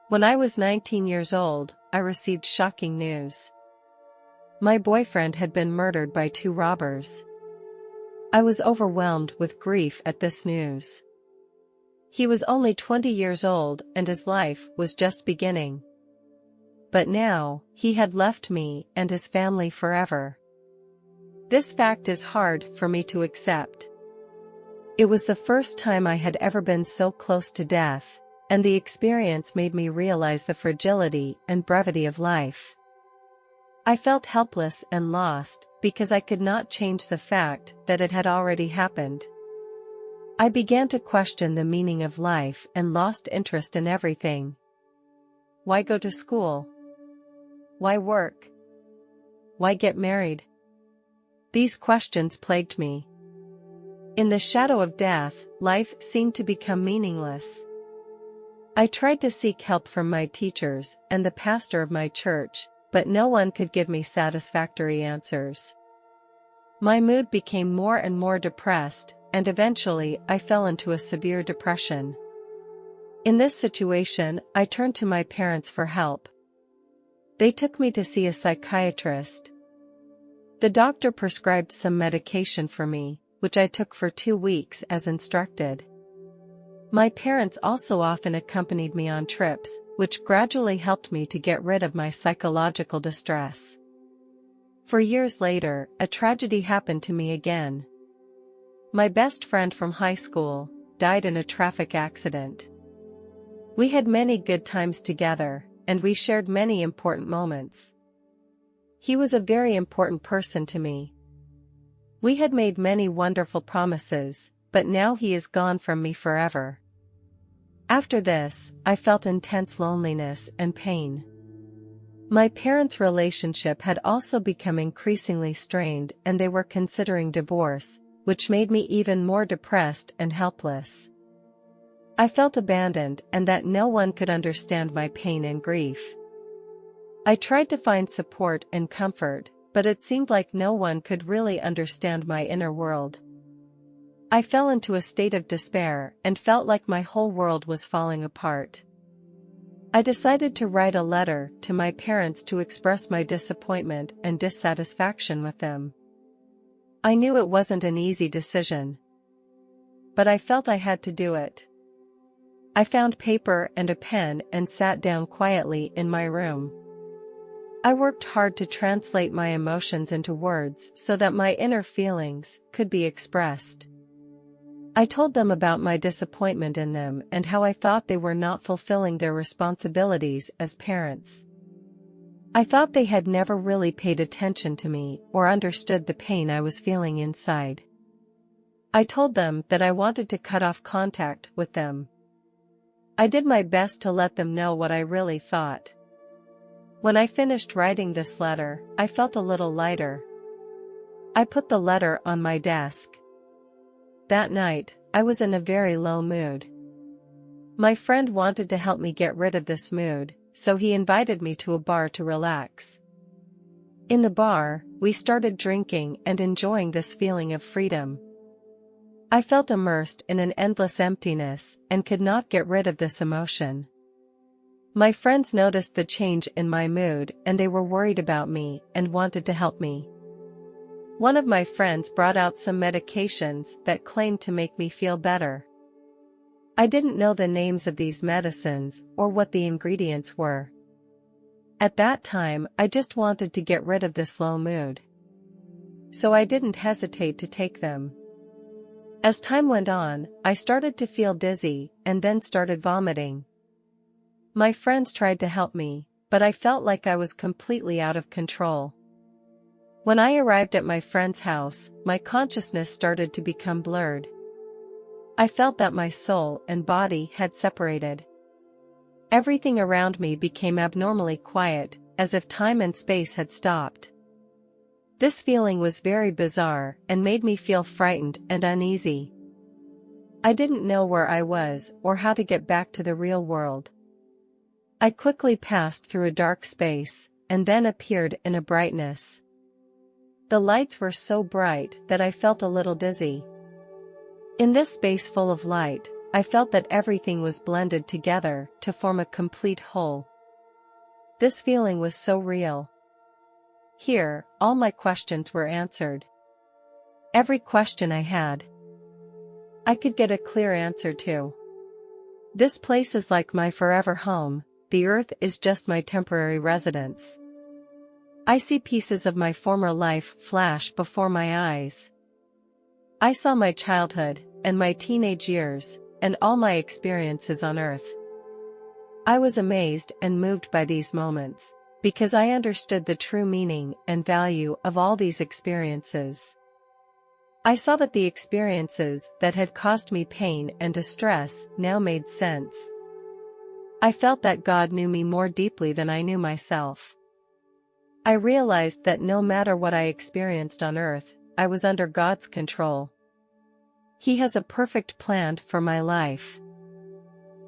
When I was 19 years old, I received shocking news. My boyfriend had been murdered by 2 robbers. I was overwhelmed with grief at this news. He was only 20 years old and his life was just beginning. But now, he had left me and his family forever. This fact is hard for me to accept. It was the first time I had ever been so close to death, and the experience made me realize the fragility and brevity of life. I felt helpless and lost because I could not change the fact that it had already happened. I began to question the meaning of life and lost interest in everything. Why go to school? Why work? Why get married? These questions plagued me. In the shadow of death, life seemed to become meaningless. I tried to seek help from my teachers and the pastor of my church, but no one could give me satisfactory answers. My mood became more and more depressed, and eventually I fell into a severe depression. In this situation, I turned to my parents for help. They took me to see a psychiatrist. The doctor prescribed some medication for me, which I took for 2 weeks as instructed. My parents also often accompanied me on trips, which gradually helped me to get rid of my psychological distress. For years later, a tragedy happened to me again. My best friend from high school died in a traffic accident. We had many good times together, and we shared many important moments. He was a very important person to me. We had made many wonderful promises, but now he is gone from me forever. After this, I felt intense loneliness and pain. My parents' relationship had also become increasingly strained and they were considering divorce, which made me even more depressed and helpless. I felt abandoned and that no one could understand my pain and grief. I tried to find support and comfort, but it seemed like no one could really understand my inner world. I fell into a state of despair and felt like my whole world was falling apart. I decided to write a letter to my parents to express my disappointment and dissatisfaction with them. I knew it wasn't an easy decision, but I felt I had to do it. I found paper and a pen and sat down quietly in my room. I worked hard to translate my emotions into words so that my inner feelings could be expressed. I told them about my disappointment in them and how I thought they were not fulfilling their responsibilities as parents. I thought they had never really paid attention to me or understood the pain I was feeling inside. I told them that I wanted to cut off contact with them. I did my best to let them know what I really thought. When I finished writing this letter, I felt a little lighter. I put the letter on my desk. That night, I was in a very low mood. My friend wanted to help me get rid of this mood, so he invited me to a bar to relax. In the bar, we started drinking and enjoying this feeling of freedom. I felt immersed in an endless emptiness and could not get rid of this emotion. My friends noticed the change in my mood and they were worried about me and wanted to help me. One of my friends brought out some medications that claimed to make me feel better. I didn't know the names of these medicines or what the ingredients were. At that time, I just wanted to get rid of this low mood. So I didn't hesitate to take them. As time went on, I started to feel dizzy and then started vomiting. My friends tried to help me, but I felt like I was completely out of control. When I arrived at my friend's house, my consciousness started to become blurred. I felt that my soul and body had separated. Everything around me became abnormally quiet, as if time and space had stopped. This feeling was very bizarre and made me feel frightened and uneasy. I didn't know where I was or how to get back to the real world. I quickly passed through a dark space, and then appeared in a brightness. The lights were so bright that I felt a little dizzy. In this space full of light, I felt that everything was blended together to form a complete whole. This feeling was so real. Here, all my questions were answered. Every question I had, I could get a clear answer to. This place is like my forever home, the earth is just my temporary residence. I see pieces of my former life flash before my eyes. I saw my childhood, and my teenage years, and all my experiences on earth. I was amazed and moved by these moments, because I understood the true meaning and value of all these experiences. I saw that the experiences that had caused me pain and distress now made sense. I felt that God knew me more deeply than I knew myself. I realized that no matter what I experienced on earth, I was under God's control. He has a perfect plan for my life.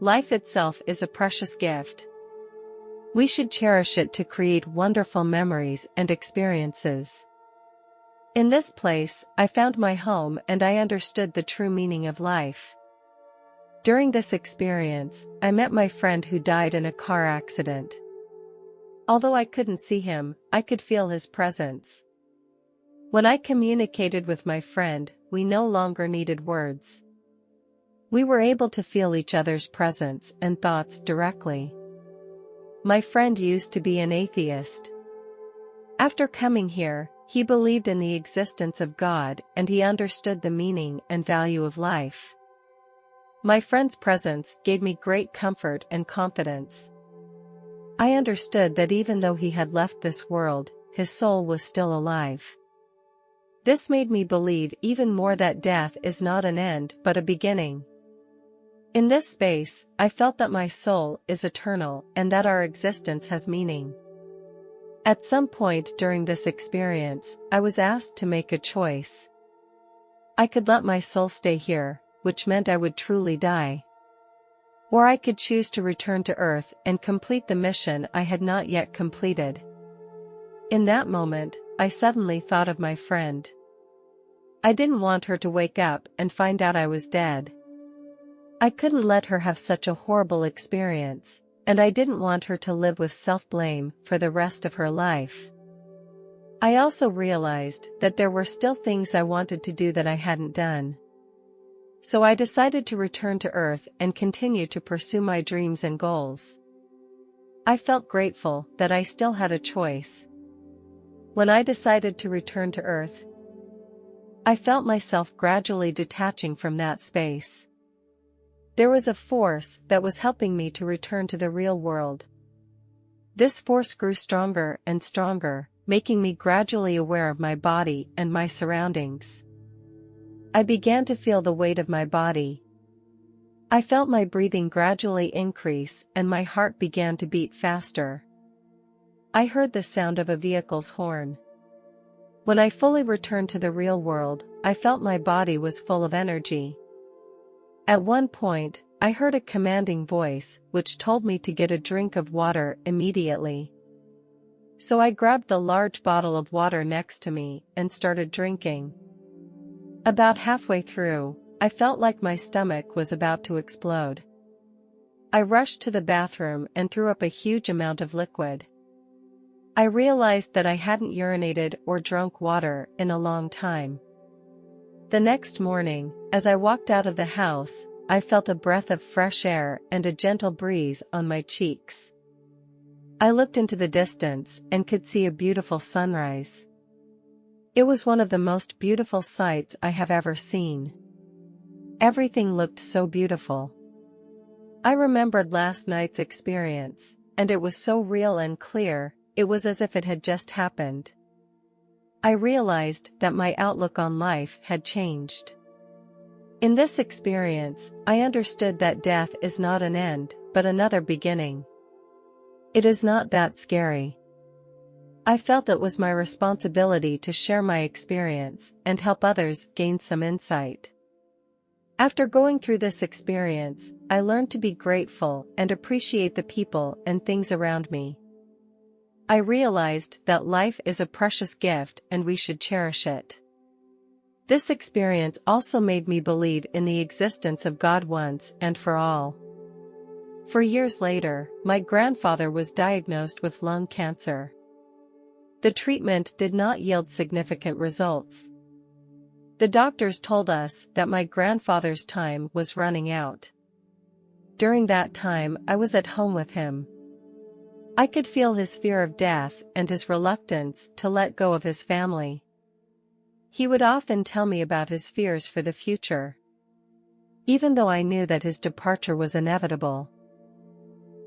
Life itself is a precious gift. We should cherish it to create wonderful memories and experiences. In this place, I found my home and I understood the true meaning of life. During this experience, I met my friend who died in a car accident. Although I couldn't see him, I could feel his presence. When I communicated with my friend, we no longer needed words. We were able to feel each other's presence and thoughts directly. My friend used to be an atheist. After coming here, he believed in the existence of God and he understood the meaning and value of life. My friend's presence gave me great comfort and confidence. I understood that even though he had left this world, his soul was still alive. This made me believe even more that death is not an end but a beginning. In this space, I felt that my soul is eternal and that our existence has meaning. At some point during this experience, I was asked to make a choice. I could let my soul stay here, which meant I would truly die. Or I could choose to return to Earth and complete the mission I had not yet completed. In that moment, I suddenly thought of my friend. I didn't want her to wake up and find out I was dead. I couldn't let her have such a horrible experience, and I didn't want her to live with self-blame for the rest of her life. I also realized that there were still things I wanted to do that I hadn't done. So I decided to return to Earth and continue to pursue my dreams and goals. I felt grateful that I still had a choice. When I decided to return to Earth, I felt myself gradually detaching from that space. There was a force that was helping me to return to the real world. This force grew stronger and stronger, making me gradually aware of my body and my surroundings. I began to feel the weight of my body. I felt my breathing gradually increase and my heart began to beat faster. I heard the sound of a vehicle's horn. When I fully returned to the real world, I felt my body was full of energy. At one point, I heard a commanding voice, which told me to get a drink of water immediately. So I grabbed the large bottle of water next to me and started drinking. About halfway through, I felt like my stomach was about to explode. I rushed to the bathroom and threw up a huge amount of liquid. I realized that I hadn't urinated or drunk water in a long time. The next morning, as I walked out of the house, I felt a breath of fresh air and a gentle breeze on my cheeks. I looked into the distance and could see a beautiful sunrise. It was one of the most beautiful sights I have ever seen. Everything looked so beautiful. I remembered last night's experience, and it was so real and clear, it was as if it had just happened. I realized that my outlook on life had changed. In this experience, I understood that death is not an end, but another beginning. It is not that scary. I felt it was my responsibility to share my experience and help others gain some insight. After going through this experience, I learned to be grateful and appreciate the people and things around me. I realized that life is a precious gift and we should cherish it. This experience also made me believe in the existence of God once and for all. For years later, my grandfather was diagnosed with lung cancer. The treatment did not yield significant results. The doctors told us that my grandfather's time was running out. During that time, I was at home with him. I could feel his fear of death and his reluctance to let go of his family. He would often tell me about his fears for the future, even though I knew that his departure was inevitable.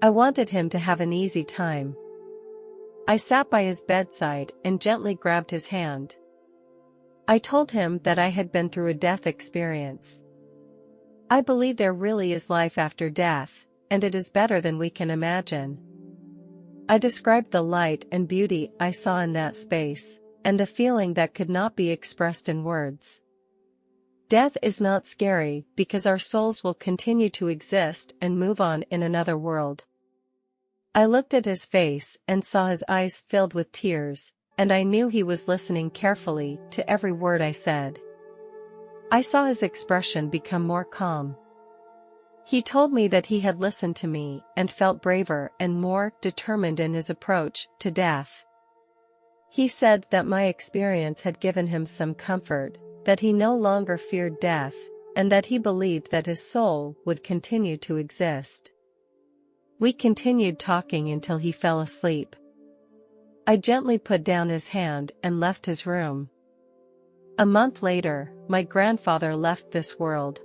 I wanted him to have an easy time. I sat by his bedside and gently grabbed his hand. I told him that I had been through a death experience. I believe there really is life after death, and it is better than we can imagine. I described the light and beauty I saw in that space, and a feeling that could not be expressed in words. Death is not scary because our souls will continue to exist and move on in another world. I looked at his face and saw his eyes filled with tears, and I knew he was listening carefully to every word I said. I saw his expression become more calm. He told me that he had listened to me and felt braver and more determined in his approach to death. He said that my experience had given him some comfort, that he no longer feared death, and that he believed that his soul would continue to exist. We continued talking until he fell asleep. I gently put down his hand and left his room. A month later, my grandfather left this world.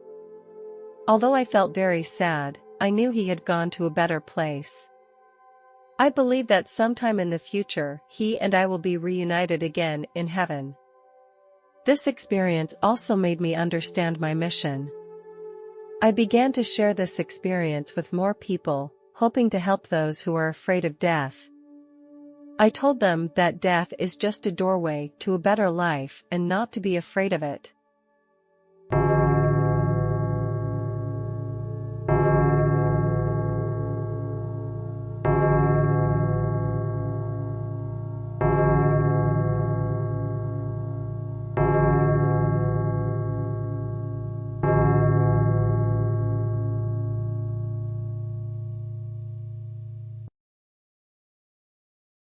Although I felt very sad, I knew he had gone to a better place. I believe that sometime in the future he and I will be reunited again in heaven. This experience also made me understand my mission. I began to share this experience with more people, hoping to help those who are afraid of death. I told them that death is just a doorway to a better life and not to be afraid of it.